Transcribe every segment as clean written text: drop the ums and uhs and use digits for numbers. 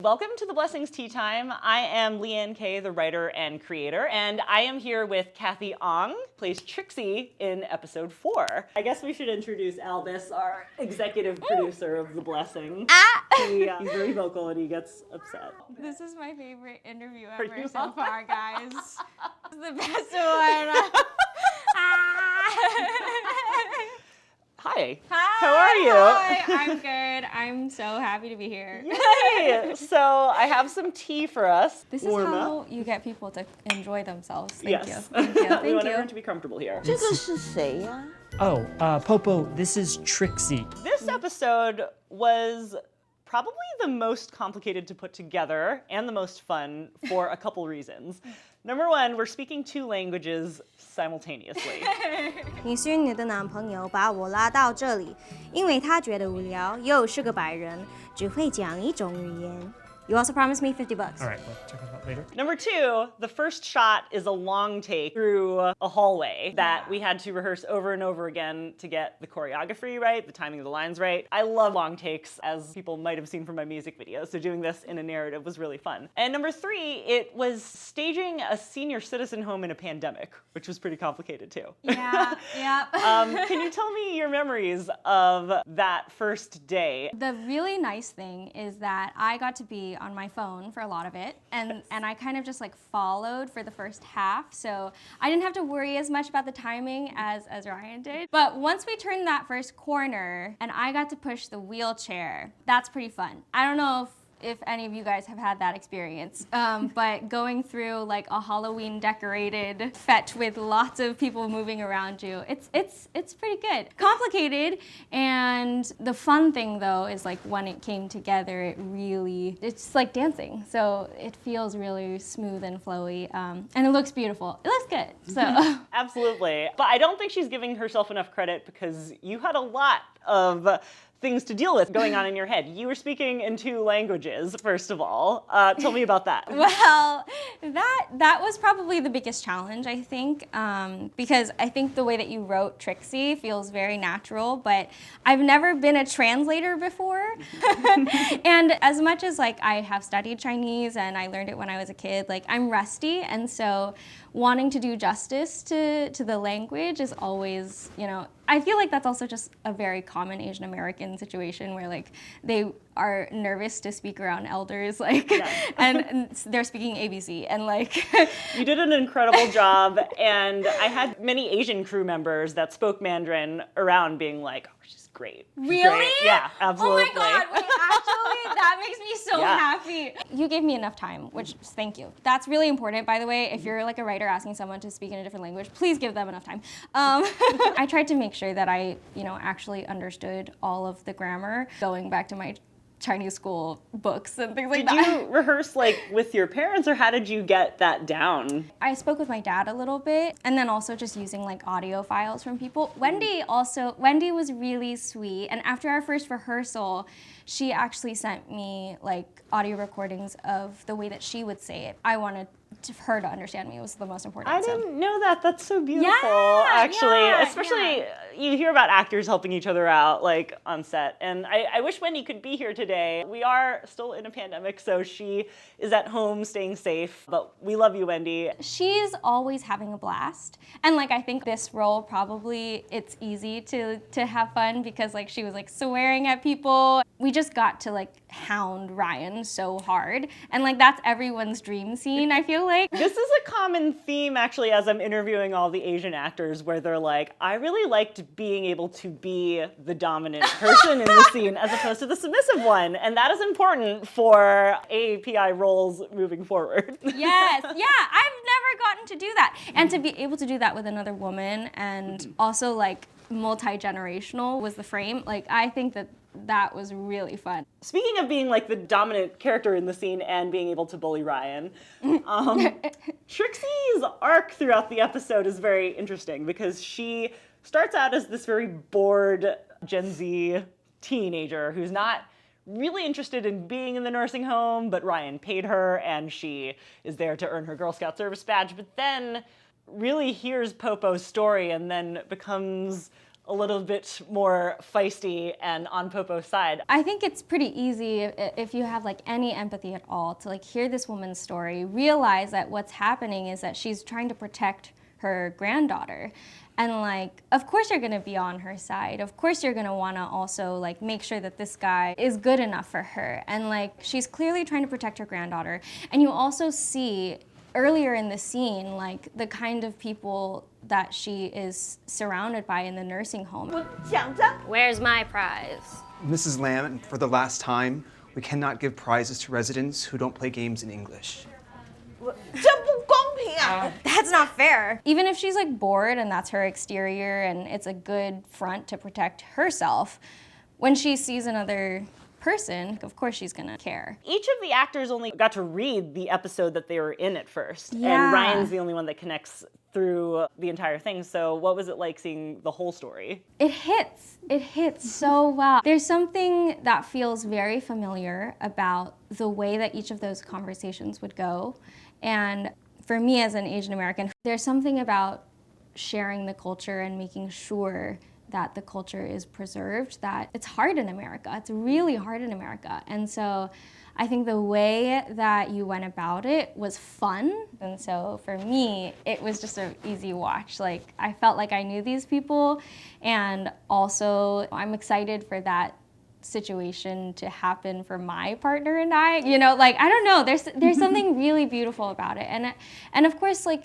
Welcome to the Blessings Tea Time. I am Liann Kaye, the writer and creator, and I am here with Cathy Ang, plays Trixie in episode 4. I guess we should introduce Albus, our executive producer of The Blessing. He's very vocal and he gets upset. This is my favorite interview ever so far, guys. This is the best one. Hi. Hi. How are you? Hi. I'm good. I'm so happy to be here. Yay! So I have some tea for us. This is Umma. how you get people to enjoy themselves. Thank Yes. you. Thank you. We Thank want you. everyone to be comfortable here. 这个是谁呀？ Oh, Popo, this is Trixie. This episode was probably the most complicated to put together and the most fun for a couple reasons. Number one, we're speaking 2 languages simultaneously. 你是你的男朋友把我拉到这里，因为他觉得无聊，又是个白人，只会讲一种语言。You also promised me $50. All right, we'll check that out later. Number 2, the first shot is a long take through a hallway that we had to rehearse over and over again to get the choreography right, the timing of the lines right. I love long takes, as people might have seen from my music videos, so doing this in a narrative was really fun. And number 3, it was staging a senior citizen home in a pandemic, which was pretty complicated too. Yeah. Can you tell me your memories of that first day? The really nice thing is that I got to be on my phone for a lot of it, and I kind of just like followed for the first half, so I didn't have to worry as much about the timing as Ryan did. But once we turned that first corner and I got to push the wheelchair, that's pretty fun. I don't know if any of you guys have had that experience, but going through like a Halloween decorated fete with lots of people moving around you, it's pretty good. Complicated, and the fun thing though is like when it came together, it's like dancing. So it feels really smooth and flowy, and it looks beautiful. It looks good, so. Absolutely. But I don't think she's giving herself enough credit because you had a lot of things to deal with going on in your head. You were speaking in 2 languages, first of all. Tell me about that. Well, that was probably the biggest challenge, I think, because I think the way that you wrote Trixie feels very natural, but I've never been a translator before. And as much as like I have studied Chinese and I learned it when I was a kid, like I'm rusty, and so wanting to do justice to the language is always, I feel like that's also just a very common Asian American situation where like they are nervous to speak around elders, like, and they're speaking ABC, and like. You did an incredible job, and I had many Asian crew members that spoke Mandarin around being like, oh, she's great. She's Really? Great. Yeah, absolutely. Oh my God, wait, actually, that makes me so Yeah. happy. You gave me enough time, which, thank you. That's really important, by the way. If you're like a writer asking someone to speak in a different language, please give them enough time. I tried to make sure that I, actually understood all of the grammar, going back to my Chinese school books and things like that. Did you rehearse like with your parents, or how did you get that down? I spoke with my dad a little bit, and then also just using like audio files from people. Wendy was really sweet, and after our first rehearsal, she actually sent me like audio recordings of the way that she would say it. I wanted her to understand me was the most important. I didn't know that. That's so beautiful, actually. yeah, Especially, you hear about actors helping each other out, like, on set. And I wish Wendy could be here today. We are still in a pandemic, so she is at home staying safe. But we love you, Wendy. She's always having a blast. And like, I think this role probably, it's easy to have fun because like she was like swearing at people. We just got to like hound Ryan so hard. And like, that's everyone's dream scene, I feel like. This is a common theme, actually, as I'm interviewing all the Asian actors, where they're like, I really liked being able to be the dominant person in the scene as opposed to the submissive one. And that is important for AAPI roles moving forward. Yes, yeah, I've never gotten to do that. And to be able to do that with another woman and also like multi-generational was the frame. Like, I think that was really fun. Speaking of being like the dominant character in the scene and being able to bully Ryan, Trixie's arc throughout the episode is very interesting because she starts out as this very bored Gen Z teenager who's not really interested in being in the nursing home, but Ryan paid her and she is there to earn her Girl Scout service badge, but then really hears Popo's story and then becomes a little bit more feisty and on Popo's side. I think it's pretty easy if you have like any empathy at all to like hear this woman's story, realize that what's happening is that she's trying to protect her granddaughter. And like, of course you're gonna be on her side. Of course you're gonna wanna also like make sure that this guy is good enough for her. And like, she's clearly trying to protect her granddaughter. And you also see earlier in the scene, like the kind of people that she is surrounded by in the nursing home. Where's my prize? Mrs. Lam, for the last time, we cannot give prizes to residents who don't play games in English. That's not fair. Even if she's like bored and that's her exterior and it's a good front to protect herself, when she sees another person, of course she's gonna care. Each of the actors only got to read the episode that they were in at first. Yeah. And Ryan's the only one that connects through the entire thing. So what was it like seeing the whole story? It hits so well. There's something that feels very familiar about the way that each of those conversations would go. And for me as an Asian American, there's something about sharing the culture and making sure that the culture is preserved, that it's hard in America. It's really hard in America. And so I think the way that you went about it was fun. And so for me, it was just an easy watch. Like, I felt like I knew these people, and also I'm excited for that situation to happen for my partner and I. You know, like, I don't know, there's something really beautiful about it. And of course, like,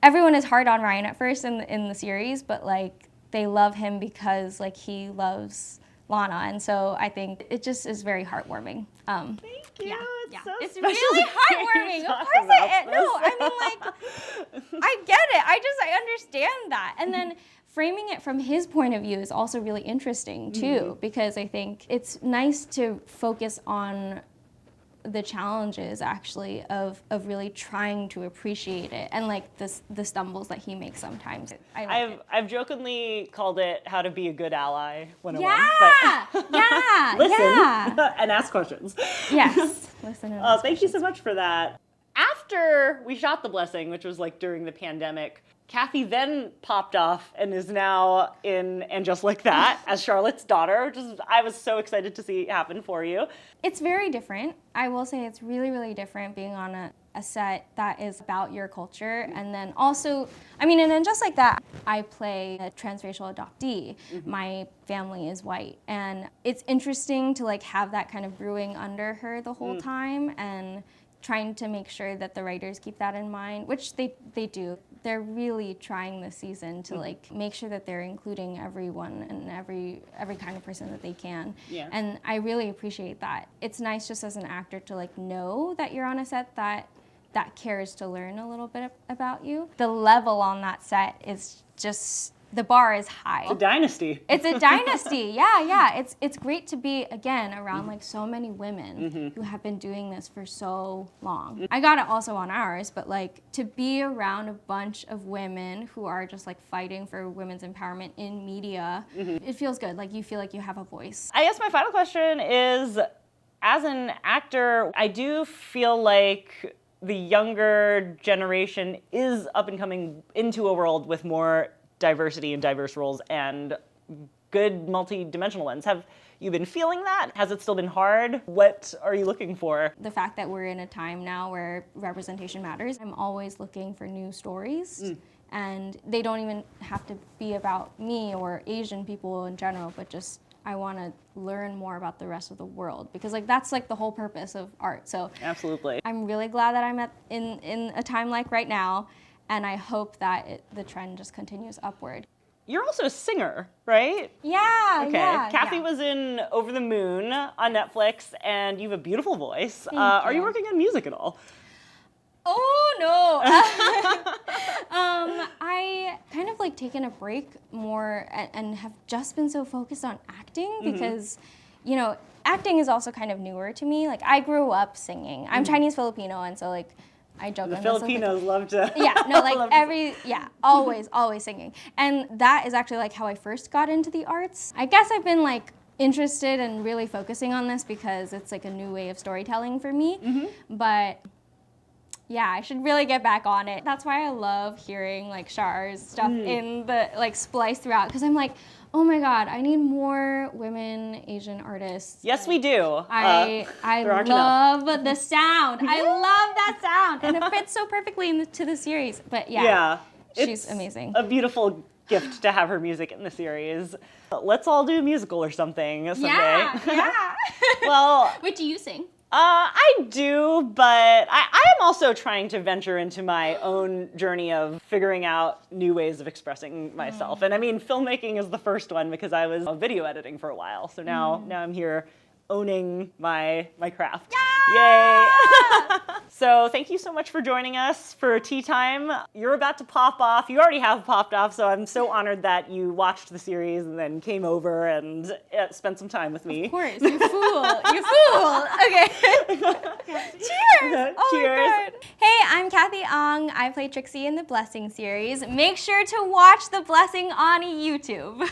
everyone is hard on Ryan at first in the series, but like, they love him because like he loves Lana, and so I think it just is very heartwarming. Thank you. Yeah. So It's special really to hear you heartwarming. Of talk course about no, this. I mean, like, I get it. I understand that. And then framing it from his point of view is also really interesting too, because I think it's nice to focus on the challenges actually of really trying to appreciate it, and like the stumbles that he makes sometimes. I've jokingly called it How to Be a Good Ally 101. Yeah, yeah, Listen yeah. and ask questions. Yes. Listen and ask Thank you so questions. much for that. After we shot The Blessing, which was like during the pandemic, Cathy then popped off and is now in And Just Like That as Charlotte's daughter, which is, I was so excited to see happen for you. It's very different. I will say it's really, really different being on a set that is about your culture. And then also, I mean, and then just like that, I play a transracial adoptee. My family is white. And it's interesting to like have that kind of brewing under her the whole time, and trying to make sure that the writers keep that in mind, which they do. They're really trying this season to like make sure that they're including everyone and every kind of person that they can. Yeah. And I really appreciate that. It's nice just as an actor to like know that you're on a set that cares to learn a little bit about you. The level on that set is just, the bar is high. A dynasty. It's a dynasty, yeah. It's great to be, again, around like so many women who have been doing this for so long. I got it also on ours, but like to be around a bunch of women who are just like fighting for women's empowerment in media, it feels good. Like you feel like you have a voice. I guess my final question is, as an actor, I do feel like the younger generation is up and coming into a world with more diversity and diverse roles and good multi-dimensional ones. Have you been feeling that? Has it still been hard? What are you looking for? The fact that we're in a time now where representation matters, I'm always looking for new stories. And they don't even have to be about me or Asian people in general, but just I want to learn more about the rest of the world, because like that's like the whole purpose of art. So Absolutely. I'm really glad that I'm in a time like right now, and I hope that the trend just continues upward. You're also a singer, right? Yeah, Okay. yeah. Kathy yeah. was in Over the Moon on Netflix, and you have a beautiful voice. Thank Are you you. working on music at all? Oh no! I kind of like taken a break more and have just been so focused on acting because, you know, acting is also kind of newer to me. Like I grew up singing. I'm Chinese Filipino, and so like I joke. The on this, like, Filipinos love to. yeah, no, like love to always singing. And that is actually like how I first got into the arts. I guess I've been like interested and really focusing on this because it's like a new way of storytelling for me. But yeah, I should really get back on it. That's why I love hearing like Char's stuff in the like splice throughout, because I'm like, oh my god, I need more women Asian artists. Yes, we do. I there aren't love the sound. I love that sound, and it fits so perfectly into the series. But yeah, she's it's amazing. A beautiful gift to have her music in the series. Let's all do a musical or something someday. Yeah. Well, Wait, do you sing? I do, but I am also trying to venture into my own journey of figuring out new ways of expressing myself. And I mean, filmmaking is the first one because I was video editing for a while. So now I'm here owning my craft. Yay! So thank you so much for joining us for tea time. You're about to pop off. You already have popped off, so I'm so honored that you watched the series and then came over and spent some time with me. Of course, you fool. You fool. Okay. Cheers. Oh Cheers. my God. Hey, I'm Cathy Ang. I play Trixie in the Blessing series. Make sure to watch The Blessing on YouTube.